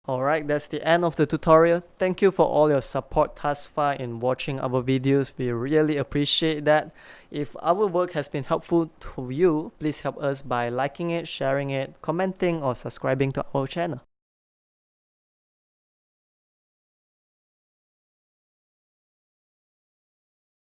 Alright, that's the end of the tutorial. Thank you for all your support thus far in watching our videos. We really appreciate that. If our work has been helpful to you, please help us by liking it, sharing it, commenting, or subscribing to our channel.